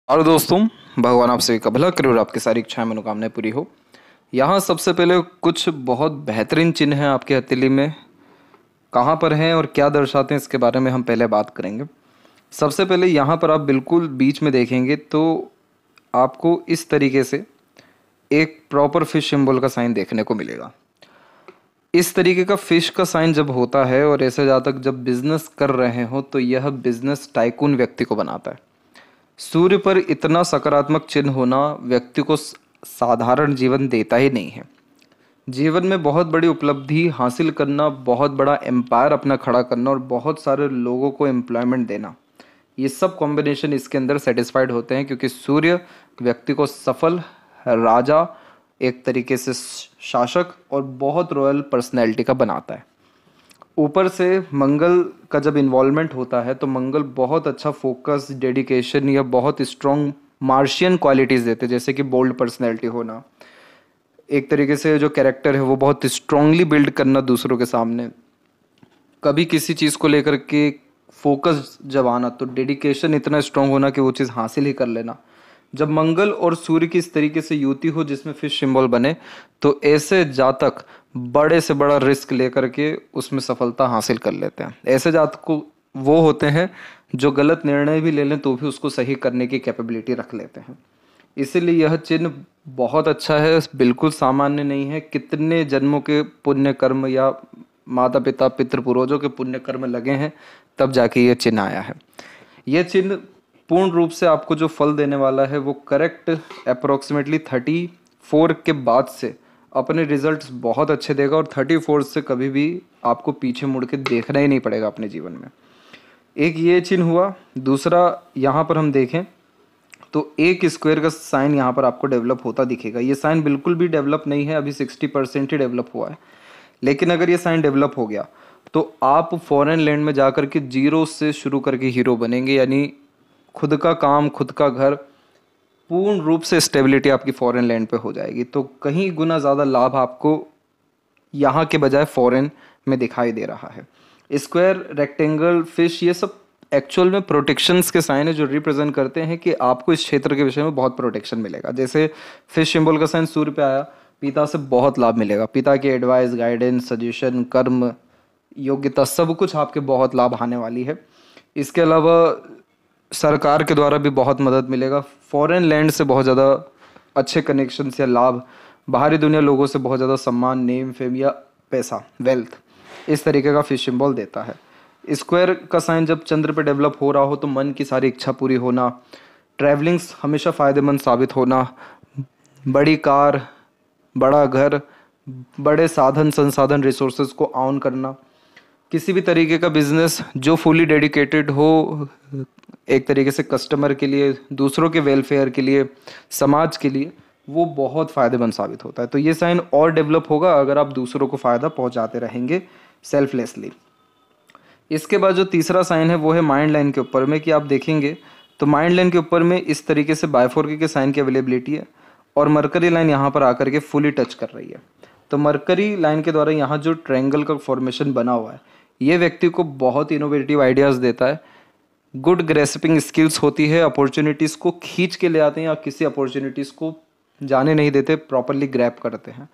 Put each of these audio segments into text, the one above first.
और दोस्तों, भगवान आप सभी का भला करे और आपकी सारी इच्छाएं मनोकामनाएं पूरी हो। यहाँ सबसे पहले कुछ बहुत बेहतरीन चिन्ह हैं आपके हथेली में। कहाँ पर हैं और क्या दर्शाते हैं इसके बारे में हम पहले बात करेंगे। सबसे पहले यहाँ पर आप बिल्कुल बीच में देखेंगे तो आपको इस तरीके से एक प्रॉपर फिश सिंबल का साइन देखने को मिलेगा। इस तरीके का फिश का साइन जब होता है और ऐसे जातक जब बिजनेस कर रहे हो तो यह बिजनेस टाइकून व्यक्ति को बनाता है। सूर्य पर इतना सकारात्मक चिन्ह होना व्यक्ति को साधारण जीवन देता ही नहीं है। जीवन में बहुत बड़ी उपलब्धि हासिल करना, बहुत बड़ा एम्पायर अपना खड़ा करना और बहुत सारे लोगों को एम्प्लॉयमेंट देना, ये सब कॉम्बिनेशन इसके अंदर सेटिस्फाइड होते हैं क्योंकि सूर्य व्यक्ति को सफल, राजा, एक तरीके से शासक और बहुत रॉयल पर्सनैलिटी का बनाता है। ऊपर से मंगल का जब इन्वॉल्वमेंट होता है तो मंगल बहुत अच्छा फोकस, डेडिकेशन या बहुत स्ट्रॉन्ग मार्शियन क्वालिटीज़ देते हैं, जैसे कि बोल्ड पर्सनैलिटी होना, एक तरीके से जो कैरेक्टर है वो बहुत स्ट्रांगली बिल्ड करना दूसरों के सामने, कभी किसी चीज़ को लेकर के फोकस जब आना तो डेडिकेशन इतना स्ट्रांग होना कि वो चीज़ हासिल ही कर लेना। जब मंगल और सूर्य की इस तरीके से युति हो जिसमें फिश सिंबल बने तो ऐसे जातक बड़े से बड़ा रिस्क लेकर के उसमें सफलता हासिल कर लेते हैं। ऐसे जातक को वो होते हैं जो गलत निर्णय भी ले लें तो भी उसको सही करने की कैपेबिलिटी रख लेते हैं। इसीलिए यह चिन्ह बहुत अच्छा है, बिल्कुल सामान्य नहीं है। कितने जन्मों के पुण्य कर्म या माता पिता पितृ पूर्वजों के पुण्य कर्म लगे हैं तब जाके ये चिन्ह आया है। यह चिन्ह पूर्ण रूप से आपको जो फल देने वाला है वो करेक्ट अप्रोक्सीमेटली 34 के बाद से अपने रिजल्ट्स बहुत अच्छे देगा और 34 से कभी भी आपको पीछे मुड़ के देखना ही नहीं पड़ेगा अपने जीवन में। एक ये चिन्ह हुआ। दूसरा, यहाँ पर हम देखें तो एक स्क्वायर का साइन यहाँ पर आपको डेवलप होता दिखेगा। ये साइन बिल्कुल भी डेवलप नहीं है, अभी 60% ही डेवलप हुआ है। लेकिन अगर ये साइन डेवलप हो गया तो आप फॉरेन लैंड में जाकर के जीरो से शुरू करके हीरो बनेंगे, यानी खुद का काम, खुद का घर, पूर्ण रूप से स्टेबिलिटी आपकी फॉरेन लैंड पे हो जाएगी। तो कहीं गुना ज़्यादा लाभ आपको यहाँ के बजाय फॉरेन में दिखाई दे रहा है। स्क्वायर, रेक्टेंगल, फिश, ये सब एक्चुअल में प्रोटेक्शंस के साइन है जो रिप्रेजेंट करते हैं कि आपको इस क्षेत्र के विषय में बहुत प्रोटेक्शन मिलेगा। जैसे फिश सिंबल का साइन सूर्य पे आया, पिता से बहुत लाभ मिलेगा। पिता की एडवाइस, गाइडेंस, सजेशन, कर्म, योग्यता, सब कुछ आपके बहुत लाभ आने वाली है। इसके अलावा सरकार के द्वारा भी बहुत मदद मिलेगा। फॉरेन लैंड से बहुत ज़्यादा अच्छे कनेक्शंस या लाभ, बाहरी दुनिया लोगों से बहुत ज़्यादा सम्मान, नेम, फेम या पैसा, वेल्थ, इस तरीके का फिश सिंबल देता है। स्क्वायर का साइन जब चंद्र पे डेवलप हो रहा हो तो मन की सारी इच्छा पूरी होना, ट्रैवलिंग्स हमेशा फ़ायदेमंद साबित होना, बड़ी कार, बड़ा घर, बड़े साधन संसाधन रिसोर्सेज को ऑन करना, किसी भी तरीके का बिजनेस जो फुली डेडिकेटेड हो एक तरीके से कस्टमर के लिए, दूसरों के वेलफेयर के लिए, समाज के लिए, वो बहुत फ़ायदेमंद साबित होता है। तो ये साइन और डेवलप होगा अगर आप दूसरों को फ़ायदा पहुंचाते रहेंगे सेल्फलेसली। इसके बाद जो तीसरा साइन है वो है माइंड लाइन के ऊपर में, कि आप देखेंगे तो माइंड लाइन के ऊपर में इस तरीके से बायफोर्की के साइन की अवेलेबिलिटी है और मरकरी लाइन यहाँ पर आकर के फुली टच कर रही है। तो मरकरी लाइन के द्वारा यहाँ जो ट्रायंगल का फॉर्मेशन बना हुआ है ये व्यक्ति को बहुत इनोवेटिव आइडियाज़ देता है, गुड ग्रेस्पिंग स्किल्स होती है, अपॉर्चुनिटीज़ को खींच के ले आते हैं या किसी अपॉर्चुनिटीज़ को जाने नहीं देते, प्रॉपरली ग्रैब करते हैं।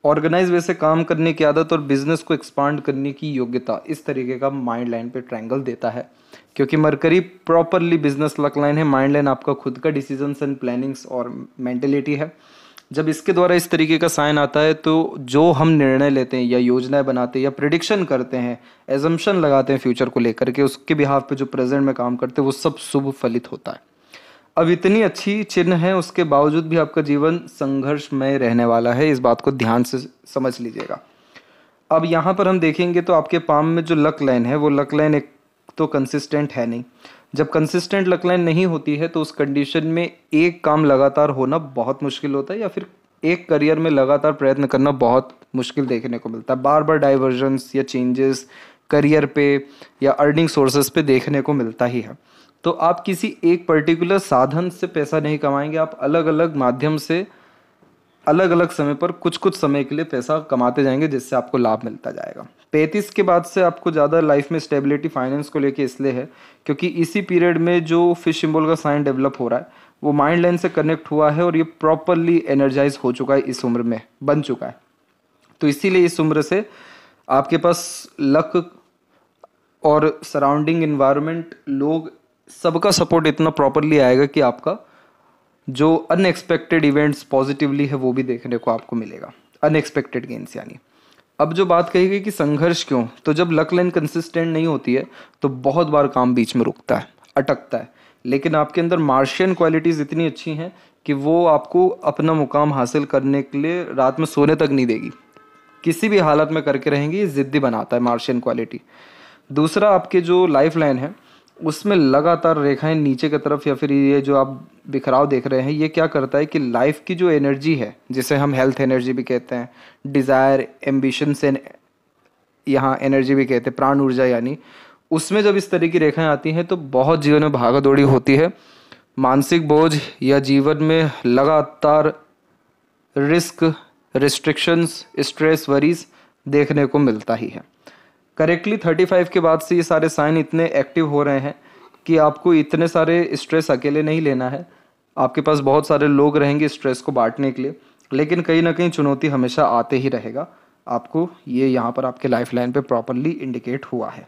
ऑर्गेनाइज वे से काम करने की आदत और बिजनेस को एक्सपांड करने की योग्यता, इस तरीके का माइंड लाइन पे ट्रायंगल देता है। क्योंकि mercury properly business luck line है, माइंड लाइन आपका खुद का डिसीजंस एंड प्लानिंग्स और मेंटेलिटी है। जब इसके द्वारा इस तरीके का साइन आता है तो जो हम निर्णय लेते हैं या योजनाएं बनाते हैं या प्रिडिक्शन करते हैं, एजम्पशन लगाते हैं फ्यूचर को लेकर के, उसके बिहाफ पे जो प्रेजेंट में काम करते हैं वो सब शुभ फलित होता है। अब इतनी अच्छी चिन्ह है उसके बावजूद भी आपका जीवन संघर्षमय रहने वाला है, इस बात को ध्यान से समझ लीजिएगा। अब यहाँ पर हम देखेंगे तो आपके पाम में जो लक लाइन है वो लक लाइन एक तो कंसिस्टेंट है नहीं। जब कंसिस्टेंट लक लाइन नहीं होती है तो उस कंडीशन में एक काम लगातार होना बहुत मुश्किल होता है या फिर एक करियर में लगातार प्रयत्न करना बहुत मुश्किल देखने को मिलता है। बार बार डाइवर्जन्स या चेंजेस करियर पे या अर्निंग सोर्सेज पे देखने को मिलता ही है। तो आप किसी एक पर्टिकुलर साधन से पैसा नहीं कमाएंगे, आप अलग अलग माध्यम से अलग अलग समय पर कुछ कुछ समय के लिए पैसा कमाते जाएंगे जिससे आपको लाभ मिलता जाएगा। 35 के बाद से आपको ज़्यादा लाइफ में स्टेबिलिटी फाइनेंस को लेके इसलिए है क्योंकि इसी पीरियड में जो फिश सिंबल का साइन डेवलप हो रहा है वो माइंड लाइन से कनेक्ट हुआ है और ये प्रॉपरली एनर्जाइज हो चुका है, इस उम्र में बन चुका है। तो इसीलिए इस उम्र से आपके पास लक और सराउंडिंग इन्वायरमेंट, लोग, सबका सपोर्ट इतना प्रॉपरली आएगा कि आपका जो अनएक्सपेक्टेड इवेंट्स पॉजिटिवली है वो भी देखने को आपको मिलेगा, अनएक्सपेक्टेड गेन्स यानी। अब जो बात कही गई कि संघर्ष क्यों, तो जब लक लाइन कंसिस्टेंट नहीं होती है तो बहुत बार काम बीच में रुकता है, अटकता है। लेकिन आपके अंदर मार्शियन क्वालिटीज़ इतनी अच्छी हैं कि वो आपको अपना मुकाम हासिल करने के लिए रात में सोने तक नहीं देगी, किसी भी हालत में करके रहेंगी। ये ज़िद्दी बनाता है मार्शियन क्वालिटी। दूसरा, आपके जो लाइफ लाइन है उसमें लगातार रेखाएं नीचे की तरफ, या फिर ये जो आप बिखराव देख रहे हैं, ये क्या करता है कि लाइफ की जो एनर्जी है, जिसे हम हेल्थ एनर्जी भी कहते हैं, डिज़ायर, एम्बिशन से यहाँ एनर्जी भी कहते हैं, प्राण ऊर्जा यानी, उसमें जब इस तरह की रेखाएं आती हैं तो बहुत जीवन में भागा दौड़ी होती है, मानसिक बोझ या जीवन में लगातार रिस्क, रिस्ट्रिक्शंस, स्ट्रेस, वरीज देखने को मिलता ही है। करेक्टली 35 के बाद से ये सारे साइन इतने एक्टिव हो रहे हैं कि आपको इतने सारे स्ट्रेस अकेले नहीं लेना है। आपके पास बहुत सारे लोग रहेंगे स्ट्रेस को बांटने के लिए, लेकिन कहीं ना कहीं चुनौती हमेशा आते ही रहेगा आपको। ये यहाँ पर आपके लाइफ लाइन पे प्रॉपरली इंडिकेट हुआ है।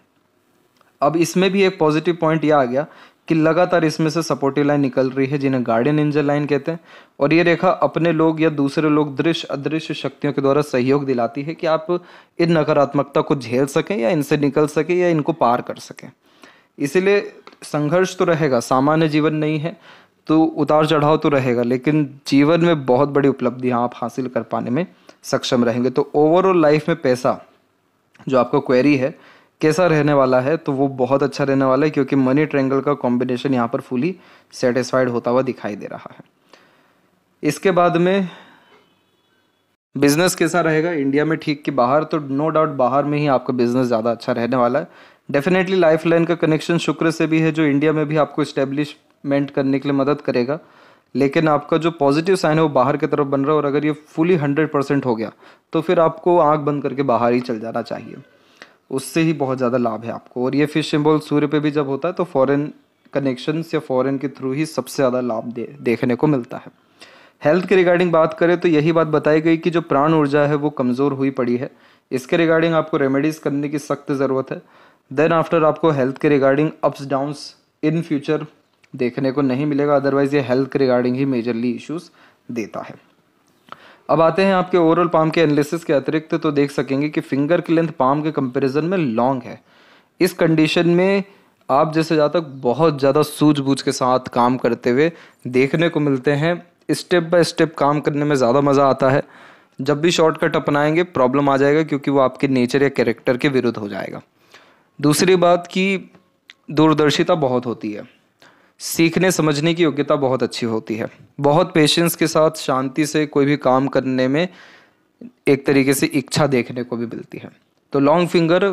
अब इसमें भी एक पॉजिटिव पॉइंट यह आ गया कि लगातार इसमें से सपोर्टिव लाइन निकल रही है, जिन्हें गार्डियन एंजल लाइन कहते हैं। और ये रेखा अपने लोग या दूसरे लोग, दृश्य अदृश्य शक्तियों के द्वारा सहयोग दिलाती है कि आप इन नकारात्मकता को झेल सकें या इनसे निकल सकें या इनको पार कर सकें। इसीलिए संघर्ष तो रहेगा, सामान्य जीवन नहीं है तो उतार चढ़ाव तो रहेगा, लेकिन जीवन में बहुत बड़ी उपलब्धियां आप हासिल कर पाने में सक्षम रहेंगे। तो ओवरऑल लाइफ में पैसा, जो आपका क्वेरी है कैसा रहने वाला है, तो वो बहुत अच्छा रहने वाला है, क्योंकि मनी ट्रायंगल का कॉम्बिनेशन यहाँ पर फुली सेटिस्फाइड होता हुआ दिखाई दे रहा है। इसके बाद में बिजनेस कैसा रहेगा इंडिया में, ठीक कि बाहर, तो नो डाउट बाहर में ही आपका बिजनेस ज़्यादा अच्छा रहने वाला है। डेफिनेटली लाइफ लाइन का कनेक्शन शुक्र से भी है, जो इंडिया में भी आपको इस्टेब्लिशमेंट करने के लिए मदद करेगा। लेकिन आपका जो पॉजिटिव साइन है वो बाहर की तरफ बन रहा है, और अगर ये फुली 100% हो गया तो फिर आपको आंख बंद करके बाहर ही चल जाना चाहिए, उससे ही बहुत ज़्यादा लाभ है आपको। और ये फिश सिंबल सूर्य पे भी जब होता है तो फॉरेन कनेक्शंस या फॉरेन के थ्रू ही सबसे ज़्यादा लाभ देखने को मिलता है। हेल्थ के रिगार्डिंग बात करें तो यही बात बताई गई कि जो प्राण ऊर्जा है वो कमज़ोर हुई पड़ी है, इसके रिगार्डिंग आपको रेमेडीज़ करने की सख्त ज़रूरत है। देन आफ्टर आपको हेल्थ के regarding ups downs in future देखने को नहीं मिलेगा, अदरवाइज ये हेल्थ के रिगार्डिंग ही मेजरली इश्यूज़ देता है। अब आते हैं आपके ओवरऑल पाम के एनालिसिस के अतिरिक्त, तो देख सकेंगे कि फिंगर की लेंथ पाम के कंपैरिजन में लॉन्ग है। इस कंडीशन में आप जैसे ज़्यादा बहुत ज़्यादा सूझबूझ के साथ काम करते हुए देखने को मिलते हैं। स्टेप बाय स्टेप काम करने में ज़्यादा मज़ा आता है। जब भी शॉर्टकट अपनाएंगे प्रॉब्लम आ जाएगा, क्योंकि वो आपके नेचर या कैरेक्टर के विरुद्ध हो जाएगा। दूसरी बात की दूरदर्शिता बहुत होती है, सीखने समझने की योग्यता बहुत अच्छी होती है, बहुत पेशेंस के साथ शांति से कोई भी काम करने में एक तरीके से इच्छा देखने को भी मिलती है। तो लॉन्ग फिंगर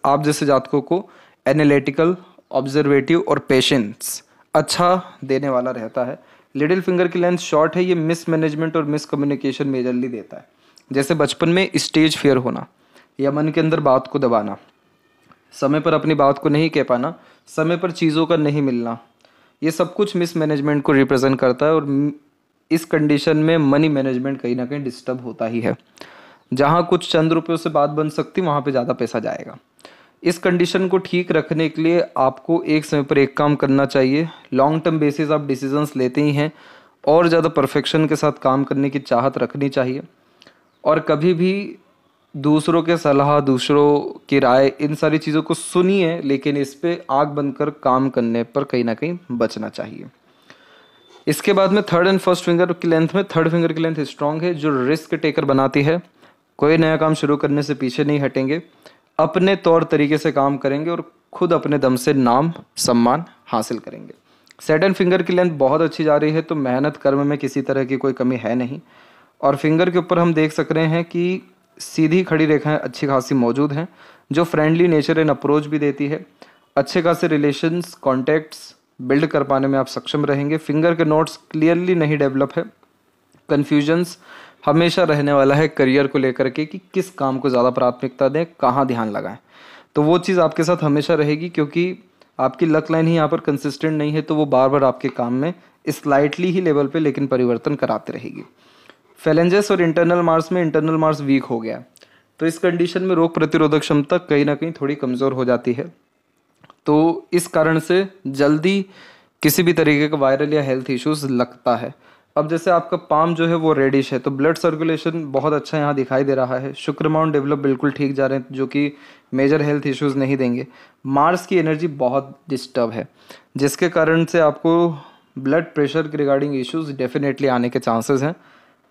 आप जैसे जातकों को एनालिटिकल, ऑब्जर्वेटिव और पेशेंस अच्छा देने वाला रहता है। लिटिल फिंगर की लेंथ शॉर्ट है, ये मिस मैनेजमेंट और मिस कम्युनिकेशन मेजरली देता है। जैसे बचपन में स्टेज फियर होना या मन के अंदर बात को दबाना, समय पर अपनी बात को नहीं कह पाना, समय पर चीज़ों का नहीं मिलना, ये सब कुछ मिस मैनेजमेंट को रिप्रेजेंट करता है। और इस कंडीशन में मनी मैनेजमेंट कहीं ना कहीं डिस्टर्ब होता ही है। जहाँ कुछ चंद रुपयों से बात बन सकती, वहाँ पे ज़्यादा पैसा जाएगा। इस कंडीशन को ठीक रखने के लिए आपको एक समय पर एक काम करना चाहिए। लॉन्ग टर्म बेसिस आप डिसीजंस लेते ही हैं, और ज़्यादा परफेक्शन के साथ काम करने की चाहत रखनी चाहिए। और कभी भी दूसरों के सलाह, दूसरों की राय, इन सारी चीज़ों को सुनिए, लेकिन इस पे आँख बंद कर काम करने पर कहीं ना कहीं बचना चाहिए। इसके बाद में थर्ड एंड फर्स्ट फिंगर की लेंथ में थर्ड फिंगर की लेंथ स्ट्रांग है, जो रिस्क टेकर बनाती है। कोई नया काम शुरू करने से पीछे नहीं हटेंगे, अपने तौर तरीके से काम करेंगे और खुद अपने दम से नाम सम्मान हासिल करेंगे। सेकंड फिंगर की लेंथ बहुत अच्छी जा रही है, तो मेहनत कर्म में किसी तरह की कोई कमी है नहीं। और फिंगर के ऊपर हम देख सक रहे हैं कि सीधी खड़ी रेखाएं अच्छी खासी मौजूद हैं, जो फ्रेंडली नेचर एंड अप्रोच भी देती है। अच्छे खासे रिलेशंस, कॉन्टैक्ट्स बिल्ड कर पाने में आप सक्षम रहेंगे। फिंगर के नोट्स क्लियरली नहीं डेवलप है। कन्फ्यूजन्स हमेशा रहने वाला है करियर को लेकर के कि किस काम को ज़्यादा प्राथमिकता दें, कहाँ ध्यान लगाएं, तो वो चीज़ आपके साथ हमेशा रहेगी, क्योंकि आपकी लक लाइन ही यहाँ पर कंसिस्टेंट नहीं है, तो वो बार बार आपके काम में स्लाइटली ही लेवल पे लेकिन परिवर्तन कराते रहेगी। फेलेंजेस और इंटरनल मार्स में इंटरनल मार्स वीक हो गया, तो इस कंडीशन में रोग प्रतिरोधक क्षमता कहीं ना कहीं थोड़ी कमज़ोर हो जाती है। तो इस कारण से जल्दी किसी भी तरीके का वायरल या हेल्थ इश्यूज लगता है। अब जैसे आपका पाम जो है वो रेडिश है, तो ब्लड सर्कुलेशन बहुत अच्छा यहाँ दिखाई दे रहा है। शुक्र माउंट डेवलप बिल्कुल ठीक जा रहे हैं, जो कि मेजर हेल्थ इश्यूज नहीं देंगे। मार्स की एनर्जी बहुत डिस्टर्ब है, जिसके कारण से आपको ब्लड प्रेशर के रिगार्डिंग इश्यूज डेफिनेटली आने के चांसेस हैं।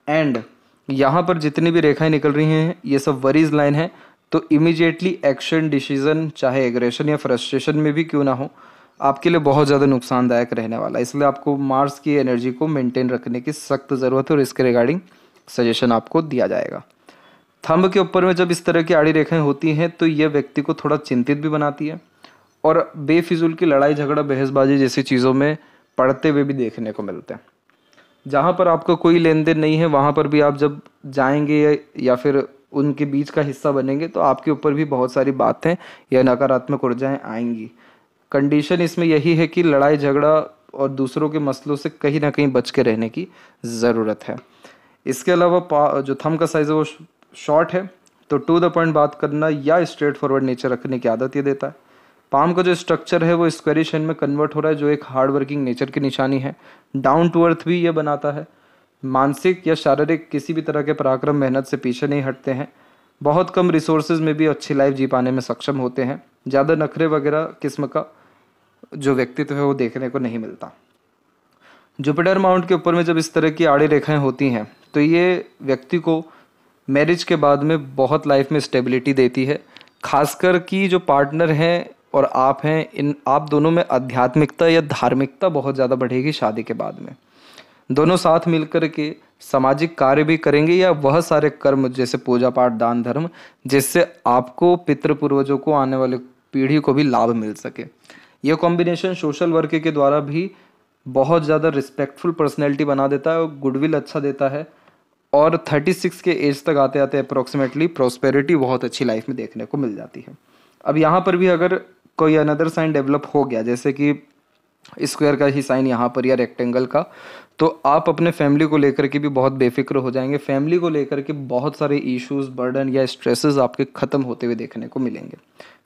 एंड यहाँ पर जितनी भी रेखाएं निकल रही हैं ये सब वरीज लाइन है, तो इमीडिएटली एक्शन डिसीजन चाहे एग्रेशन या फ्रस्ट्रेशन में भी क्यों ना हो आपके लिए बहुत ज़्यादा नुकसानदायक रहने वाला है। इसलिए आपको मार्स की एनर्जी को मेंटेन रखने की सख्त ज़रूरत है और इसके रिगार्डिंग सजेशन आपको दिया जाएगा। थंब के ऊपर में जब इस तरह की आड़ी रेखाएं होती हैं तो ये व्यक्ति को थोड़ा चिंतित भी बनाती है और बेफिजूल की लड़ाई झगड़ा बहसबाजी जैसी चीज़ों में पड़ते हुए भी देखने को मिलते हैं। जहाँ पर आपका कोई लेन देन नहीं है वहाँ पर भी आप जब जाएंगे या फिर उनके बीच का हिस्सा बनेंगे तो आपके ऊपर भी बहुत सारी बातें या नकारात्मक ऊर्जाएं आएंगी। कंडीशन इसमें यही है कि लड़ाई झगड़ा और दूसरों के मसलों से कहीं ना कहीं बच के रहने की ज़रूरत है। इसके अलावा जो थंब का साइज़ है वो शॉर्ट है, तो टू द पॉइंट बात करना या स्ट्रेट फॉरवर्ड नेचर रखने की आदत ये देता है। पाम का जो स्ट्रक्चर है वो स्क्वेरिश में कन्वर्ट हो रहा है, जो एक हार्ड वर्किंग नेचर की निशानी है। डाउन टू अर्थ भी ये बनाता है। मानसिक या शारीरिक किसी भी तरह के पराक्रम मेहनत से पीछे नहीं हटते हैं। बहुत कम रिसोर्सेज में भी अच्छी लाइफ जी पाने में सक्षम होते हैं। ज़्यादा नखरे वगैरह किस्म का जो व्यक्तित्व है वो देखने को नहीं मिलता। जुपिटर माउंट के ऊपर में जब इस तरह की आड़ी रेखाएं होती हैं तो ये व्यक्ति को मैरिज के बाद में बहुत लाइफ में स्टेबिलिटी देती है। खासकर कि जो पार्टनर हैं और आप हैं, इन आप दोनों में आध्यात्मिकता या धार्मिकता बहुत ज़्यादा बढ़ेगी शादी के बाद में। दोनों साथ मिलकर के सामाजिक कार्य भी करेंगे या वह सारे कर्म जैसे पूजा पाठ दान धर्म जिससे आपको पितृ पूर्वजों को आने वाले पीढ़ी को भी लाभ मिल सके। यह कॉम्बिनेशन सोशल वर्क के द्वारा भी बहुत ज़्यादा रिस्पेक्टफुल पर्सनैलिटी बना देता है और गुडविल अच्छा देता है। और 36 के एज तक आते आते अप्रोक्सीमेटली प्रॉस्पेरिटी बहुत अच्छी लाइफ में देखने को मिल जाती है। अब यहाँ पर भी अगर कोई अनदर साइन डेवलप हो गया जैसे कि स्क्वायर का ही साइन यहाँ पर या रेक्टेंगल का, तो आप अपने फैमिली को लेकर के भी बहुत बेफिक्र हो जाएंगे। फैमिली को लेकर के बहुत सारे इश्यूज बर्डन या स्ट्रेसेस आपके ख़त्म होते हुए देखने को मिलेंगे।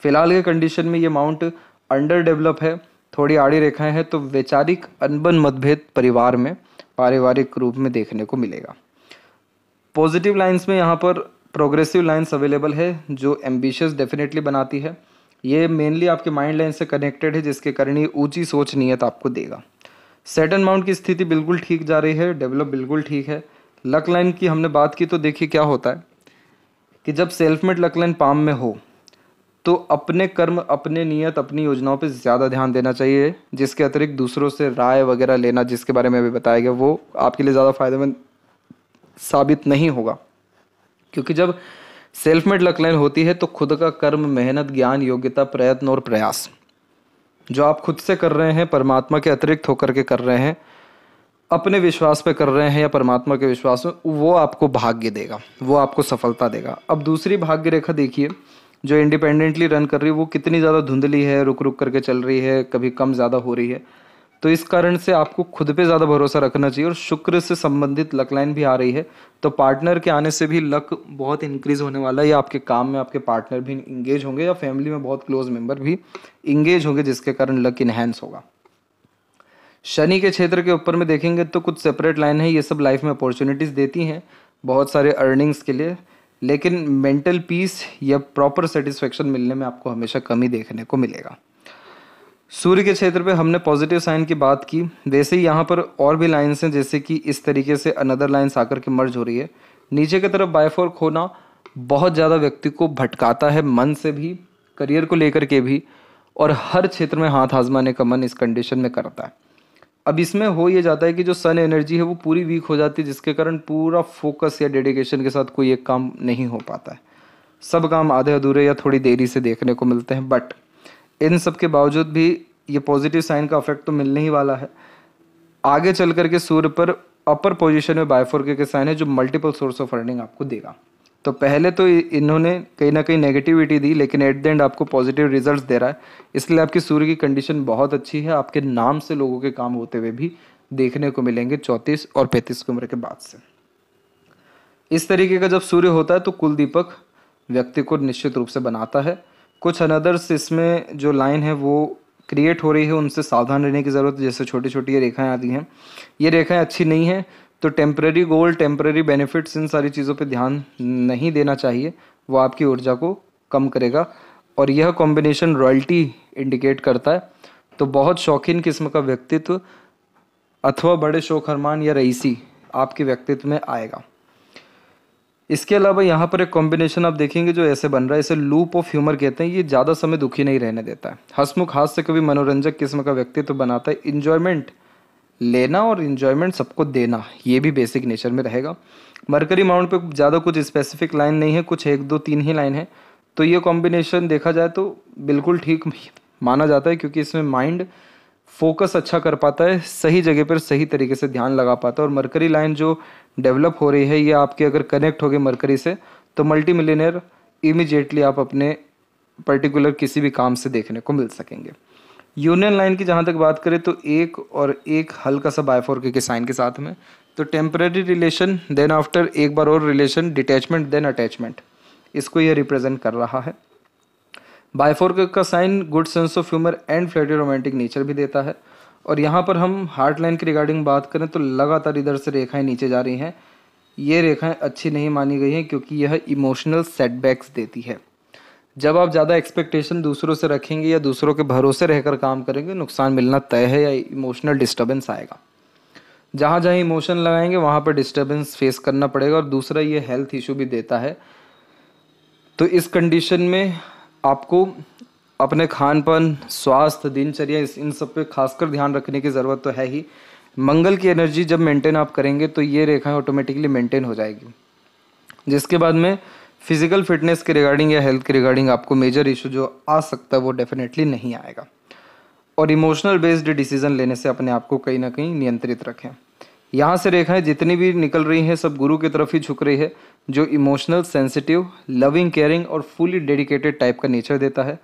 फिलहाल के कंडीशन में ये माउंट अंडर डेवलप है, थोड़ी आड़ी रेखाएं हैं, तो वैचारिक अनबन मतभेद परिवार में पारिवारिक रूप में देखने को मिलेगा। पॉजिटिव लाइंस में यहाँ पर प्रोग्रेसिव लाइंस अवेलेबल है जो एम्बिशियस डेफिनेटली बनाती है। ये मेनली आपके माइंड लाइन से कनेक्टेड है जिसके कारण ये ऊंची सोच नीयत आपको देगा। सैटर्न माउंट की स्थिति बिल्कुल ठीक जा रही है, डेवलप बिल्कुल ठीक है। लक लाइन की हमने बात की तो देखिए क्या होता है कि जब self made luck line palm में हो तो अपने कर्म अपने नियत अपनी योजनाओं पे ज़्यादा ध्यान देना चाहिए, जिसके अतिरिक्त दूसरों से राय वगैरह लेना जिसके बारे में अभी बताया गया वो आपके लिए ज़्यादा फायदेमंद साबित नहीं होगा। क्योंकि जब सेल्फ मेड लक लाइन होती है तो खुद का कर्म मेहनत ज्ञान योग्यता प्रयत्न और प्रयास जो आप खुद से कर रहे हैं परमात्मा के अतिरिक्त होकर के कर रहे हैं, अपने विश्वास पे कर रहे हैं या परमात्मा के विश्वास में, वो आपको भाग्य देगा, वो आपको सफलता देगा। अब दूसरी भाग्य रेखा देखिए जो इंडिपेंडेंटली रन कर रही है वो कितनी ज़्यादा धुंधली है, रुक रुक करके चल रही है, कभी कम ज़्यादा हो रही है। तो इस कारण से आपको खुद पे ज़्यादा भरोसा रखना चाहिए। और शुक्र से संबंधित लक लाइन भी आ रही है तो पार्टनर के आने से भी लक बहुत इंक्रीज होने वाला है, या आपके काम में आपके पार्टनर भी इंगेज होंगे या फैमिली में बहुत क्लोज मेंबर भी इंगेज होंगे जिसके कारण लक इनहेंस होगा। शनि के क्षेत्र के ऊपर में देखेंगे तो कुछ सेपरेट लाइन है, ये सब लाइफ में अपॉर्चुनिटीज़ देती हैं बहुत सारे अर्निंग्स के लिए, लेकिन मेंटल पीस या प्रॉपर सेटिस्फेक्शन मिलने में आपको हमेशा कमी देखने को मिलेगा। सूर्य के क्षेत्र पे हमने पॉजिटिव साइन की बात की, वैसे ही यहाँ पर और भी लाइन्स हैं जैसे कि इस तरीके से अनदर लाइन्स आकर के मर्ज हो रही है। नीचे की तरफ बायफोर्क होना बहुत ज़्यादा व्यक्ति को भटकाता है, मन से भी करियर को लेकर के भी, और हर क्षेत्र में हाथ आजमाने का मन इस कंडीशन में करता है। अब इसमें हो ये जाता है कि जो सन एनर्जी है वो पूरी वीक हो जाती है जिसके कारण पूरा फोकस या डेडिकेशन के साथ कोई एक काम नहीं हो पाता है। सब काम आधे अधूरे या थोड़ी देरी से देखने को मिलते हैं। बट इन सब के बावजूद भी ये पॉजिटिव साइन का इफेक्ट तो मिलने ही वाला है। आगे चल करके सूर्य पर अपर पोजीशन में बायफोर्क के साइन है जो मल्टीपल सोर्स ऑफ अर्निंग आपको देगा। तो पहले तो इन्होंने कहीं ना कहीं नेगेटिविटी दी लेकिन एट द एंड आपको पॉजिटिव रिजल्ट्स दे रहा है, इसलिए आपकी सूर्य की कंडीशन बहुत अच्छी है। आपके नाम से लोगों के काम होते हुए भी देखने को मिलेंगे 34 और 35 की उम्र के बाद से। इस तरीके का जब सूर्य होता है तो कुल दीपक व्यक्ति को निश्चित रूप से बनाता है। कुछ अनदर्स इसमें जो लाइन है वो क्रिएट हो रही है, उनसे सावधान रहने की ज़रूरत है। जैसे छोटी छोटी ये रेखाएं आती हैं, ये रेखाएं अच्छी नहीं हैं, तो टेम्परेरी गोल, टेम्परेरी बेनिफिट्स, इन सारी चीज़ों पे ध्यान नहीं देना चाहिए, वो आपकी ऊर्जा को कम करेगा। और यह कॉम्बिनेशन रॉयल्टी इंडिकेट करता है, तो बहुत शौकीन किस्म का व्यक्तित्व अथवा बड़े शौक अरमान या रईसी आपके व्यक्तित्व में आएगा। इसके अलावा यहाँ पर एक कॉम्बिनेशन आप देखेंगे जो ऐसे बन रहा है, इसे लूप ऑफ ह्यूमर कहते हैं। ये ज़्यादा समय दुखी नहीं रहने देता है, हंसमुख हाथ से कभी मनोरंजक किस्म का व्यक्तित्व बनाता है। इंजॉयमेंट लेना और इंजॉयमेंट सबको देना, ये भी बेसिक नेचर में रहेगा। मरकरी माउंट पे ज़्यादा कुछ स्पेसिफिक लाइन नहीं है, कुछ 1 2 3 ही लाइन है। तो ये कॉम्बिनेशन देखा जाए तो बिल्कुल ठीक माना जाता है, क्योंकि इसमें माइंड फोकस अच्छा कर पाता है, सही जगह पर सही तरीके से ध्यान लगा पाता है। और मरकरी लाइन जो डेवलप हो रही है, ये आपके अगर कनेक्ट हो गए मरकरी से, तो मल्टी मिलियनर इमीडिएटली आप अपने पर्टिकुलर किसी भी काम से देखने को मिल सकेंगे। यूनियन लाइन की जहाँ तक बात करें तो एक और एक हल्का सा बायफोर्क के साइन के साथ में, तो टेम्परेरी रिलेशन, देन आफ्टर एक बार और रिलेशन, डिटैचमेंट, देन अटैचमेंट, इसको ये रिप्रेजेंट कर रहा है। बायफोर्क का sign good sense of humour and flirty romantic nature भी देता है। और यहाँ पर हम हार्ट लाइन की रिगार्डिंग बात करें तो लगातार इधर से रेखाएं नीचे जा रही हैं। ये रेखाएं अच्छी नहीं मानी गई हैं, क्योंकि यह इमोशनल सेटबैक्स देती है। जब आप ज़्यादा एक्सपेक्टेशन दूसरों से रखेंगे या दूसरों के भरोसे रहकर काम करेंगे, नुकसान मिलना तय है या इमोशनल डिस्टर्बेंस आएगा। जहाँ जहाँ इमोशन लगाएंगे वहाँ पर डिस्टर्बेंस फेस करना पड़ेगा। और दूसरा, ये हेल्थ इशू भी देता है। तो इस कंडीशन में आपको अपने खान पान, स्वास्थ्य, दिनचर्या, इन सब पे खासकर ध्यान रखने की ज़रूरत तो है ही। मंगल की एनर्जी जब मेंटेन आप करेंगे तो ये रेखाएं ऑटोमेटिकली मेंटेन हो जाएगी, जिसके बाद में फिजिकल फिटनेस के रिगार्डिंग या हेल्थ के रिगार्डिंग आपको मेजर इशू जो आ सकता है वो डेफिनेटली नहीं आएगा। और इमोशनल बेस्ड डिसीजन लेने से अपने आप को कहीं ना कहीं नियंत्रित रखें। यहाँ से रेखाएं जितनी भी निकल रही हैं सब गुरु की तरफ ही झुक रही है, जो इमोशनल, सेंसिटिव, लविंग, केयरिंग और फुली डेडिकेटेड टाइप का नेचर देता है।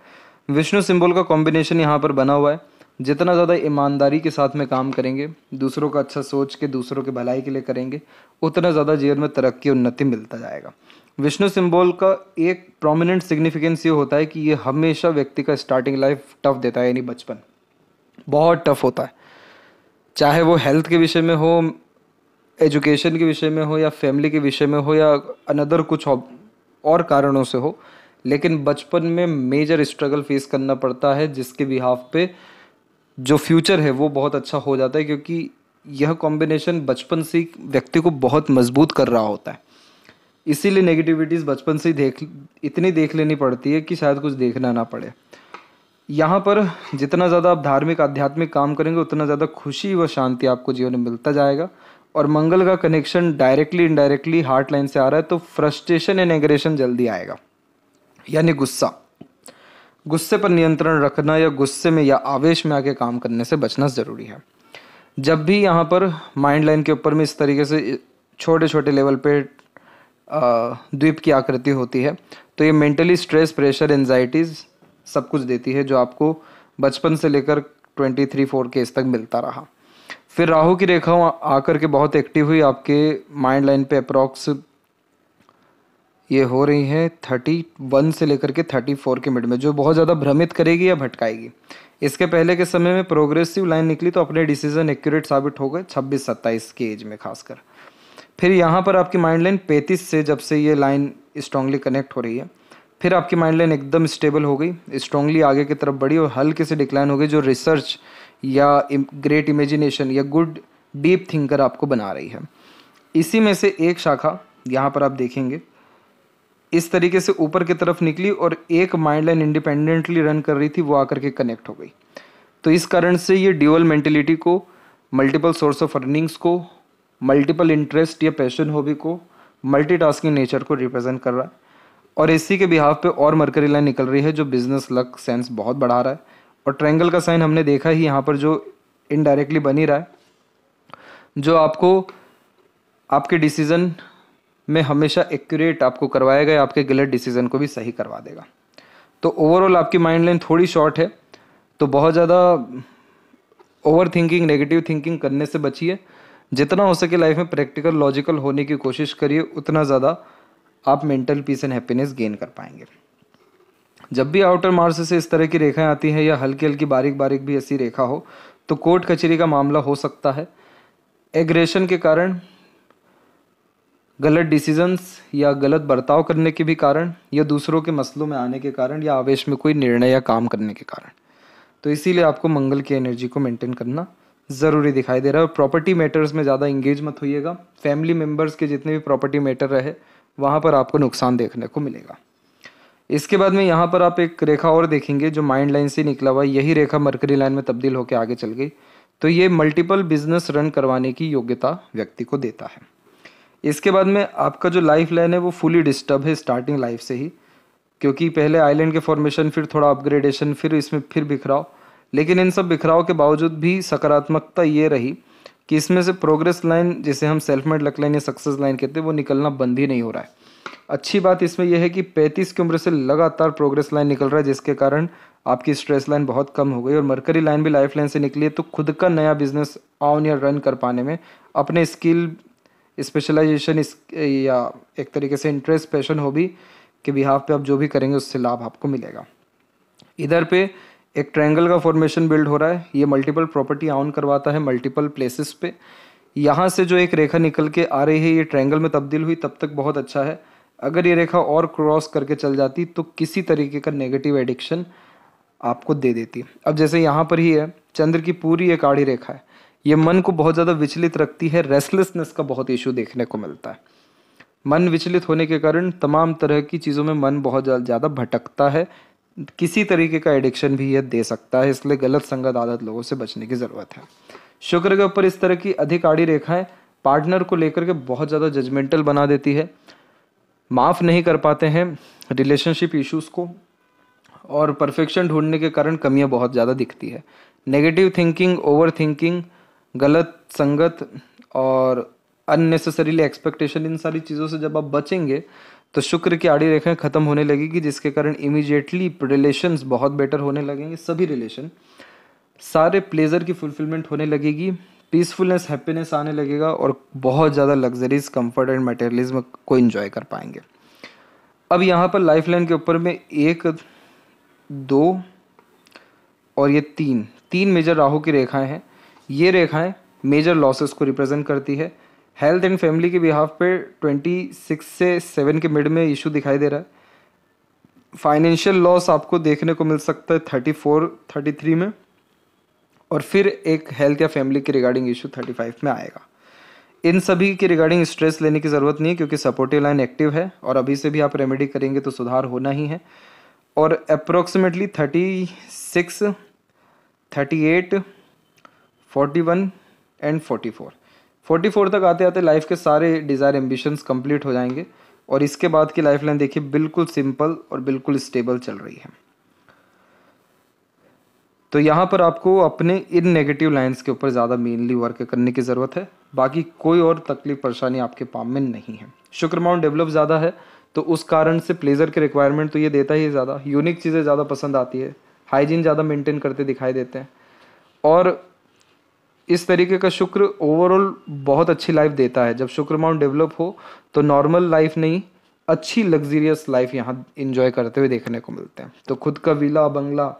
विष्णु सिंबल का कॉम्बिनेशन यहाँ पर बना हुआ है। जितना ज़्यादा ईमानदारी के साथ में काम करेंगे, दूसरों का अच्छा सोच के दूसरों के भलाई के लिए करेंगे, उतना ज़्यादा जीवन में तरक्की, उन्नति मिलता जाएगा। विष्णु सिंबल का एक प्रोमिनेंट सिग्निफिकेंस ये होता है कि ये हमेशा व्यक्ति का स्टार्टिंग लाइफ टफ देता है, यानी बचपन बहुत टफ होता है। चाहे वो हेल्थ के विषय में हो, एजुकेशन के विषय में हो, या फैमिली के विषय में हो, या अनदर कुछ और कारणों से हो, लेकिन बचपन में मेजर स्ट्रगल फेस करना पड़ता है, जिसके बिहाफ पे जो फ्यूचर है वो बहुत अच्छा हो जाता है, क्योंकि यह कॉम्बिनेशन बचपन से ही व्यक्ति को बहुत मजबूत कर रहा होता है। इसीलिए नेगेटिविटीज़ बचपन से ही इतनी देख लेनी पड़ती है कि शायद कुछ देखना ना पड़े। यहाँ पर जितना ज़्यादा आप धार्मिक, आध्यात्मिक काम करेंगे, उतना ज़्यादा खुशी व शांति आपको जीवन में मिलता जाएगा। और मंगल का connection directly indirectly heart line से आ रहा है, तो फ्रस्ट्रेशन एंड एग्रेशन जल्दी आएगा, यानी गुस्से पर नियंत्रण रखना या गुस्से में या आवेश में आके काम करने से बचना ज़रूरी है। जब भी यहाँ पर माइंड लाइन के ऊपर में इस तरीके से छोटे छोटे लेवल पे द्वीप की आकृति होती है, तो ये मेंटली स्ट्रेस, प्रेशर, एंजाइटीज़ सब कुछ देती है, जो आपको बचपन से लेकर 23-4 के एज तक मिलता रहा। फिर राहु की रेखा आकर के बहुत एक्टिव हुई आपके माइंड लाइन पे। अप्रॉक्स ये हो रही है 31 से लेकर के 34 के मिड में, जो बहुत ज़्यादा भ्रमित करेगी या भटकाएगी। इसके पहले के समय में प्रोग्रेसिव लाइन निकली तो अपने डिसीजन एक्यूरेट साबित हो गए 26-27 के एज में खासकर। फिर यहाँ पर आपकी माइंड लाइन 35 से, जब से ये लाइन स्ट्रांगली कनेक्ट हो रही है, फिर आपकी माइंड लाइन एकदम स्टेबल हो गई, स्ट्रांगली आगे की तरफ बढ़ी और हल्के से डिक्लाइन हो गई, जो रिसर्च या ग्रेट इमेजिनेशन या गुड डीप थिंकर आपको बना रही है। इसी में से एक शाखा यहाँ पर आप देखेंगे इस तरीके से ऊपर की तरफ निकली और एक माइंड लाइन इंडिपेंडेंटली रन कर रही थी, वो आकर के कनेक्ट हो गई। तो इस कारण से ये ड्यूअल मेंटेलिटी को, मल्टीपल सोर्स ऑफ अर्निंग्स को, मल्टीपल इंटरेस्ट या पैशन हॉबी को, मल्टीटास्किंग नेचर को रिप्रेजेंट कर रहा है। और इसी के बिहाफ पे और मरकरी लाइन निकल रही है, जो बिजनेस लक सेंस बहुत बढ़ा रहा है। और ट्रायंगल का साइन हमने देखा ही यहाँ पर, जो इनडायरेक्टली बन ही रहा है, जो आपको आपके डिसीजन में हमेशा एक्यूरेट आपको करवाएगा या आपके गलत डिसीजन को भी सही करवा देगा। तो ओवरऑल आपकी माइंड लाइन थोड़ी शॉर्ट है, तो बहुत ज़्यादा ओवर थिंकिंग, नेगेटिव थिंकिंग करने से बचिए। जितना हो सके लाइफ में प्रैक्टिकल, लॉजिकल होने की कोशिश करिए, उतना ज़्यादा आप mental peace and happiness gain कर पाएंगे। जब भी आउटर मार्स से इस तरह की रेखाएं आती हैं या हल्की हल्की बारीक बारीक भी ऐसी रेखा हो, तो कोर्ट कचहरी का मामला हो सकता है। एग्रेशन के कारण, गलत डिसीजंस या गलत बर्ताव करने के भी कारण, या दूसरों के मसलों में आने के कारण, या आवेश में कोई निर्णय या काम करने के कारण। तो इसीलिए आपको मंगल की एनर्जी को मेंटेन करना ज़रूरी दिखाई दे रहा है। प्रॉपर्टी मैटर्स में ज़्यादा इंगेज मत होइएगा। फैमिली मेम्बर्स के जितने भी प्रॉपर्टी मैटर रहे वहाँ पर आपको नुकसान देखने को मिलेगा। इसके बाद में यहाँ पर आप एक रेखा और देखेंगे जो माइंड लाइन से निकला हुआ है। यही रेखा मरकरी लाइन में तब्दील होकर आगे चल गई। तो ये मल्टीपल बिजनेस रन करवाने की योग्यता व्यक्ति को देता है। इसके बाद में आपका जो लाइफ लाइन है वो फुली डिस्टर्ब है स्टार्टिंग लाइफ से ही, क्योंकि पहले आइलैंड के फॉर्मेशन, फिर थोड़ा अपग्रेडेशन, फिर इसमें फिर बिखराव। लेकिन इन सब बिखराव के बावजूद भी सकारात्मकता ये रही कि इसमें से प्रोग्रेस लाइन, जिसे हम सेल्फ मेड लक लाइन या सक्सेस लाइन कहते हैं, वो निकलना बंद ही नहीं हो रहा है। अच्छी बात इसमें यह है कि 35 की उम्र से लगातार प्रोग्रेस लाइन निकल रहा है, जिसके कारण आपकी स्ट्रेस लाइन बहुत कम हो गई और मरकरी लाइन भी लाइफ लाइन से निकली है। तो खुद का नया बिजनेस ऑन या रन कर पाने में अपने स्किल, स्पेशलाइजेशन या एक तरीके से इंटरेस्ट, पैशन, हॉबी के बिहाफ पे आप जो भी करेंगे उससे लाभ आपको मिलेगा। इधर पे एक ट्रायंगल का फॉर्मेशन बिल्ड हो रहा है। ये मल्टीपल प्रॉपर्टी ऑन करवाता है मल्टीपल प्लेसेस पे। यहाँ से जो एक रेखा निकल के आ रही है ये ट्रायंगल में तब्दील हुई, तब तक बहुत अच्छा है। अगर ये रेखा और क्रॉस करके चल जाती तो किसी तरीके का नेगेटिव एडिक्शन आपको दे देती। अब जैसे यहाँ पर ही है, चंद्र की पूरी एक आड़ी रेखा है। ये मन को बहुत ज़्यादा विचलित रखती है। रेस्टलेसनेस का बहुत इशू देखने को मिलता है। मन विचलित होने के कारण तमाम तरह की चीज़ों में मन बहुत ज़्यादा भटकता है। किसी तरीके का एडिक्शन भी यह दे सकता है, इसलिए गलत संगत आदत लोगों से बचने की ज़रूरत है। शुक्र के ऊपर इस तरह की अधिक आड़ी रेखाएं पार्टनर को लेकर के बहुत ज़्यादा जजमेंटल बना देती है। माफ़ नहीं कर पाते हैं रिलेशनशिप इश्यूज़ को, और परफेक्शन ढूंढने के कारण कमियां बहुत ज़्यादा दिखती है। नेगेटिव थिंकिंग, ओवर थिंकिंग, गलत संगत और अननेसेसरीली एक्सपेक्टेशन, इन सारी चीज़ों से जब आप बचेंगे तो शुक्र की आड़ी रेखाएं खत्म होने लगेगी, जिसके कारण इमीडिएटली रिलेशंस बहुत बेटर होने लगेंगे। सभी रिलेशन, सारे प्लेजर की फुलफिलमेंट होने लगेगी, पीसफुलनेस, हैप्पीनेस आने लगेगा और बहुत ज़्यादा लग्जरीज, कंफर्ट एंड मटेरियलिज्म को एंजॉय कर पाएंगे। अब यहाँ पर लाइफ लाइन के ऊपर में 1, 2 और ये 3 मेजर राहु की रेखाएं हैं। ये रेखाएं मेजर लॉसेस को रिप्रेजेंट करती है। हेल्थ एंड फैमिली के बिहाफ पे 26 से 7 के मिड में इशू दिखाई दे रहा है। फाइनेंशियल लॉस आपको देखने को मिल सकता है 34, 33 में, और फिर एक हेल्थ या फैमिली के रिगार्डिंग इशू 35 में आएगा। इन सभी के रिगार्डिंग स्ट्रेस लेने की ज़रूरत नहीं है, क्योंकि सपोर्टिव लाइन एक्टिव है और अभी से भी आप रेमेडी करेंगे तो सुधार होना ही है। और अप्रोक्सीमेटली 36, 38, 41 एंड 44 तक आते आते लाइफ के सारे डिज़ायर, एम्बिशंस कंप्लीट हो जाएंगे। और इसके बाद की लाइफ लाइन देखिए, बिल्कुल सिंपल और बिल्कुल स्टेबल चल रही है। तो यहाँ पर आपको अपने इन नेगेटिव लाइंस के ऊपर ज़्यादा मेनली वर्क करने की ज़रूरत है। बाकी कोई और तकलीफ परेशानी आपके पाम में नहीं है। शुक्र माउंट डेवलप ज़्यादा है, तो उस कारण से प्लेजर के रिक्वायरमेंट तो ये देता ही ज़्यादा। यूनिक चीज़ें ज़्यादा पसंद आती है, हाइजीन ज़्यादा मेंटेन करते दिखाई देते हैं, और इस तरीके का शुक्र ओवरऑल बहुत अच्छी लाइफ देता है। जब शुक्र माउंट डेवलप हो तो नॉर्मल लाइफ नहीं, अच्छी लग्जरियस लाइफ यहाँ इंजॉय करते हुए देखने को मिलते हैं। तो खुद का विला, बंगला,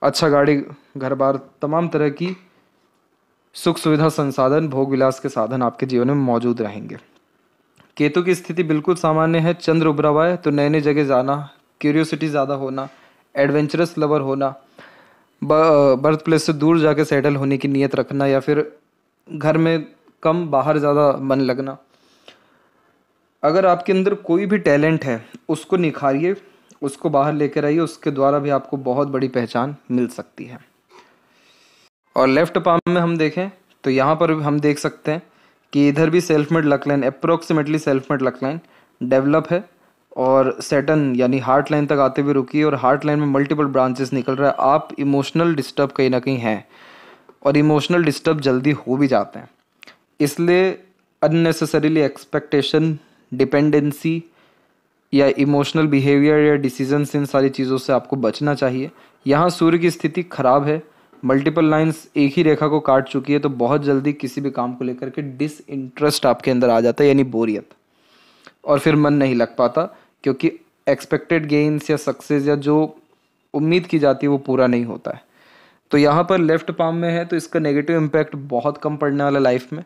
अच्छा गाड़ी, घर बार, तमाम तरह की सुख सुविधा, संसाधन, भोग विलास के साधन आपके जीवन में मौजूद रहेंगे। केतु की स्थिति बिल्कुल सामान्य है। चंद्र उभरा हुआ है, तो नए नए जगह जाना, क्यूरियोसिटी ज़्यादा होना, एडवेंचरस लवर होना, बर्थ प्लेस से दूर जाके सेटल होने की नीयत रखना, या फिर घर में कम, बाहर ज़्यादा मन लगना। अगर आपके अंदर कोई भी टैलेंट है उसको निखारिए, उसको बाहर लेकर आइए, उसके द्वारा भी आपको बहुत बड़ी पहचान मिल सकती है। और लेफ्ट पाम में हम देखें तो यहाँ पर हम देख सकते हैं कि इधर भी self made luck line, approximately self made luck line develop है, और सेटन यानी हार्ट लाइन तक आते हुए रुकी है, और हार्ट लाइन में मल्टीपल ब्रांचेस निकल रहा है। आप इमोशनल डिस्टर्ब कहीं ना कहीं हैं, और इमोशनल डिस्टर्ब जल्दी हो भी जाते हैं, इसलिए अननेसेसरीली एक्सपेक्टेशन, डिपेंडेंसी या इमोशनल बिहेवियर या डिसीजंस, इन सारी चीज़ों से आपको बचना चाहिए। यहाँ सूर्य की स्थिति खराब है, मल्टीपल लाइंस एक ही रेखा को काट चुकी है तो बहुत जल्दी किसी भी काम को लेकर के डिसइंटरेस्ट आपके अंदर आ जाता है, यानी बोरियत, और फिर मन नहीं लग पाता क्योंकि एक्सपेक्टेड गेन्स या सक्सेस या जो उम्मीद की जाती है वो पूरा नहीं होता है। तो यहाँ पर लेफ्ट पाम में है तो इसका नेगेटिव इम्पैक्ट बहुत कम पड़ने वाला लाइफ में।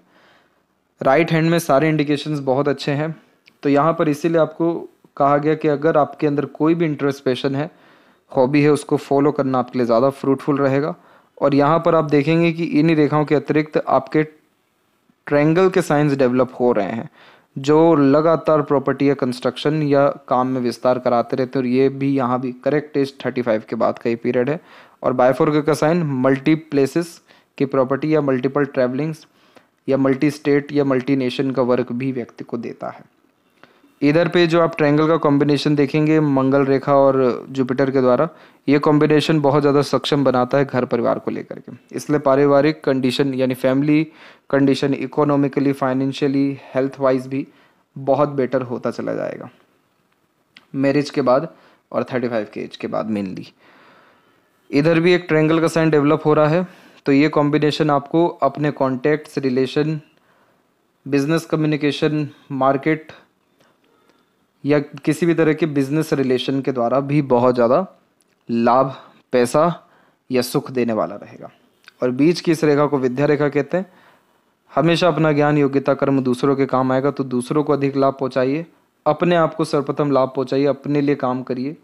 राइट हैंड में सारे इंडिकेशंस बहुत अच्छे हैं। तो यहाँ पर इसीलिए आपको कहा गया कि अगर आपके अंदर कोई भी इंटरेस्ट, पैशन है, हॉबी है, उसको फॉलो करना आपके लिए ज़्यादा फ्रूटफुल रहेगा। और यहाँ पर आप देखेंगे कि इन्हीं रेखाओं के अतिरिक्त आपके ट्रायंगल के साइंस डेवलप हो रहे हैं जो लगातार प्रॉपर्टी या कंस्ट्रक्शन या काम में विस्तार कराते रहते हैं। और ये भी यहाँ भी करेक्ट एज 35 के बाद का ही पीरियड है। और बायफोरके का साइन मल्टी प्लेसेस की प्रॉपर्टी या मल्टीपल ट्रैवलिंग्स या मल्टी स्टेट या मल्टी नेशन का वर्क भी व्यक्ति को देता है। इधर पे जो आप ट्रायंगल का कॉम्बिनेशन देखेंगे मंगल रेखा और जुपिटर के द्वारा, ये कॉम्बिनेशन बहुत ज़्यादा सक्षम बनाता है घर परिवार को लेकर के। इसलिए पारिवारिक कंडीशन यानी family condition economically, financially, health wise भी बहुत बेटर होता चला जाएगा मैरिज के बाद और 35 के एज के बाद मेनली। इधर भी एक ट्रायंगल का साइन डेवलप हो रहा है। तो ये कॉम्बिनेशन आपको अपने contacts, relation, business communication, market या किसी भी तरह के बिजनेस रिलेशन के द्वारा भी बहुत ज़्यादा लाभ, पैसा या सुख देने वाला रहेगा। और बीच की इस रेखा को विद्या रेखा कहते हैं। हमेशा अपना ज्ञान, योग्यता, कर्म दूसरों के काम आएगा। तो दूसरों को अधिक लाभ पहुंचाइए, अपने आप को सर्वप्रथम लाभ पहुंचाइए, अपने लिए काम करिए,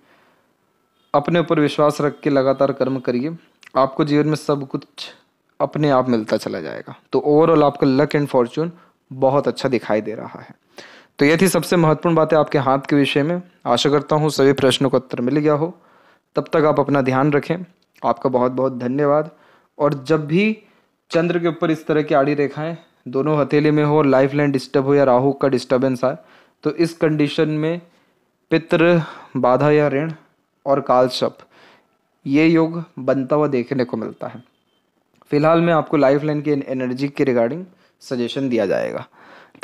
अपने ऊपर विश्वास रख के लगातार कर्म करिए। आपको जीवन में सब कुछ अपने आप मिलता चला जाएगा। तो ओवरऑल आपका लक एंड फॉर्चून बहुत अच्छा दिखाई दे रहा है। तो ये थी सबसे महत्वपूर्ण बातें आपके हाथ के विषय में। आशा करता हूँ सभी प्रश्नों का उत्तर मिल गया हो। तब तक आप अपना ध्यान रखें। आपका बहुत बहुत धन्यवाद। और जब भी चंद्र के ऊपर इस तरह की आड़ी रेखाएं दोनों हथेली में हो, लाइफ लाइन डिस्टर्ब हो या राहु का डिस्टर्बेंस आए, तो इस कंडीशन में पितृ बाधा या ऋण और कालशप ये योग बनता हुआ देखने को मिलता है। फिलहाल में आपको लाइफ लाइन की एनर्जी के रिगार्डिंग सजेशन दिया जाएगा।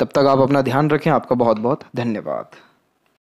तब तक आप अपना ध्यान रखें। आपका बहुत बहुत धन्यवाद।